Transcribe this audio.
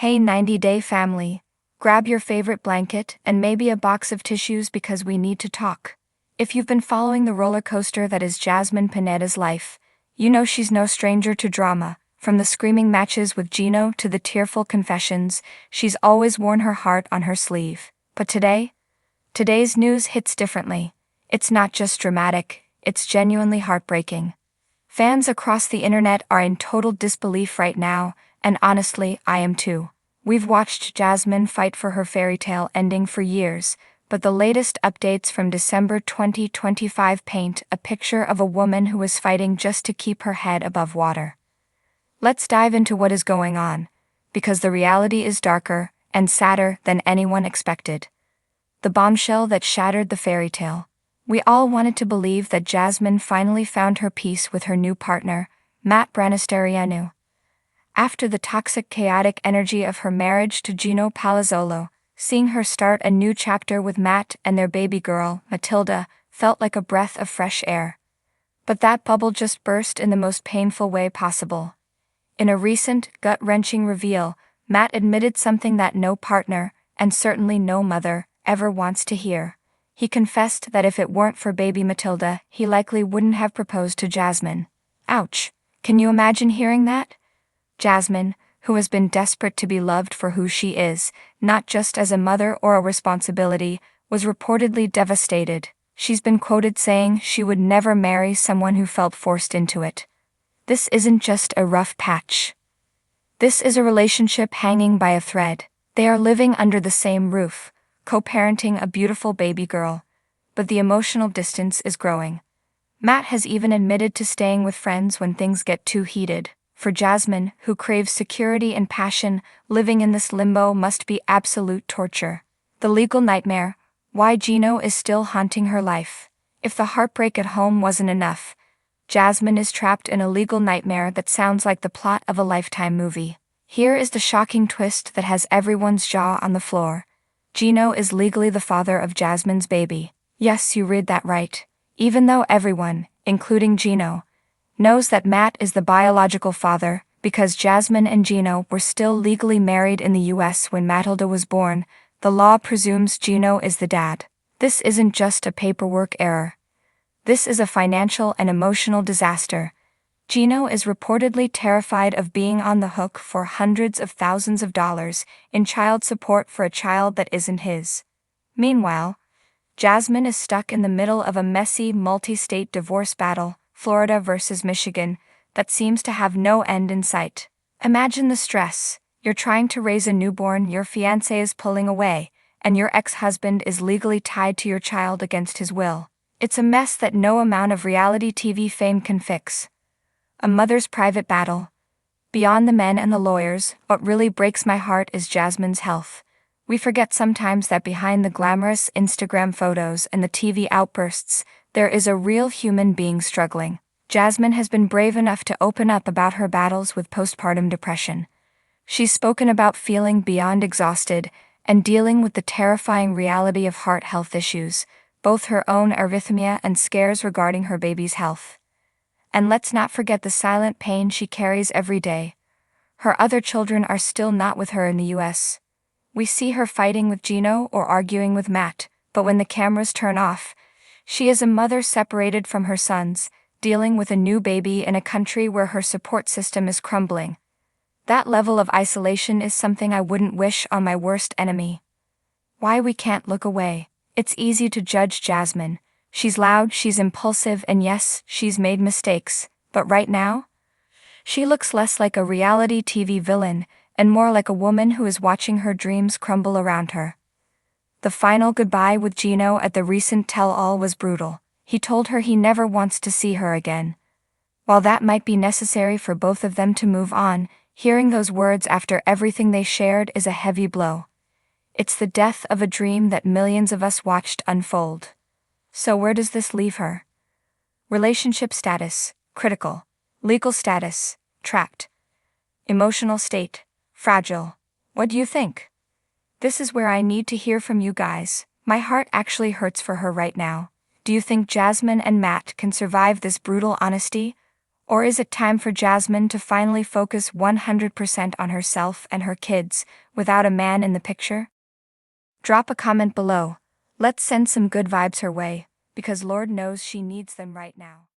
Hey 90-day family, grab your favorite blanket and maybe a box of tissues because we need to talk. If you've been following the roller coaster that is Jasmine Pineda's life, you know she's no stranger to drama. From the screaming matches with Gino to the tearful confessions, she's always worn her heart on her sleeve. But today's news hits differently. It's not just dramatic, it's genuinely heartbreaking. Fans across the internet are in total disbelief right now, and honestly, I am too. We've watched Jasmine fight for her fairy tale ending for years, but the latest updates from December 2025 paint a picture of a woman who is fighting just to keep her head above water. Let's dive into what is going on, because the reality is darker and sadder than anyone expected. The bombshell that shattered the fairy tale. We all wanted to believe that Jasmine finally found her peace with her new partner, Matt Branisterianu. After the toxic, chaotic energy of her marriage to Gino Palazzolo, seeing her start a new chapter with Matt and their baby girl, Matilda, felt like a breath of fresh air. But that bubble just burst in the most painful way possible. In a recent, gut-wrenching reveal, Matt admitted something that no partner, and certainly no mother, ever wants to hear. He confessed that if it weren't for baby Matilda, he likely wouldn't have proposed to Jasmine. Ouch. Can you imagine hearing that? Jasmine, who has been desperate to be loved for who she is, not just as a mother or a responsibility, was reportedly devastated. She's been quoted saying she would never marry someone who felt forced into it. This isn't just a rough patch. This is a relationship hanging by a thread. They are living under the same roof, co-parenting a beautiful baby girl. But the emotional distance is growing. Matt has even admitted to staying with friends when things get too heated. For Jasmine, who craves security and passion, living in this limbo must be absolute torture. The legal nightmare, why Gino is still haunting her life. If the heartbreak at home wasn't enough, Jasmine is trapped in a legal nightmare that sounds like the plot of a Lifetime movie. Here is the shocking twist that has everyone's jaw on the floor. Gino is legally the father of Jasmine's baby. Yes, you read that right. Even though everyone, including Gino, knows that Matt is the biological father, because Jasmine and Gino were still legally married in the US when Matilda was born, the law presumes Gino is the dad. This isn't just a paperwork error. This is a financial and emotional disaster. Gino is reportedly terrified of being on the hook for hundreds of thousands of dollars in child support for a child that isn't his. Meanwhile, Jasmine is stuck in the middle of a messy multi-state divorce battle, Florida versus Michigan, that seems to have no end in sight. Imagine the stress. You're trying to raise a newborn, your fiancé is pulling away, and your ex-husband is legally tied to your child against his will. It's a mess that no amount of reality TV fame can fix. A mother's private battle. Beyond the men and the lawyers, what really breaks my heart is Jasmine's health. We forget sometimes that behind the glamorous Instagram photos and the TV outbursts, there is a real human being struggling. Jasmine has been brave enough to open up about her battles with postpartum depression. She's spoken about feeling beyond exhausted and dealing with the terrifying reality of heart health issues, both her own arrhythmia and scares regarding her baby's health. And let's not forget the silent pain she carries every day. Her other children are still not with her in the US. We see her fighting with Gino or arguing with Matt, but when the cameras turn off, she is a mother separated from her sons, dealing with a new baby in a country where her support system is crumbling. That level of isolation is something I wouldn't wish on my worst enemy. Why we can't look away. It's easy to judge Jasmine. She's loud, she's impulsive, and yes, she's made mistakes. But right now, she looks less like a reality TV villain, and more like a woman who is watching her dreams crumble around her. The final goodbye with Gino at the recent tell-all was brutal. He told her he never wants to see her again. While that might be necessary for both of them to move on, hearing those words after everything they shared is a heavy blow. It's the death of a dream that millions of us watched unfold. So where does this leave her? Relationship status, critical. Legal status, trapped. Emotional state, fragile. What do you think? This is where I need to hear from you guys. My heart actually hurts for her right now. Do you think Jasmine and Matt can survive this brutal honesty? Or is it time for Jasmine to finally focus 100% on herself and her kids, without a man in the picture? Drop a comment below. Let's send some good vibes her way, because Lord knows she needs them right now.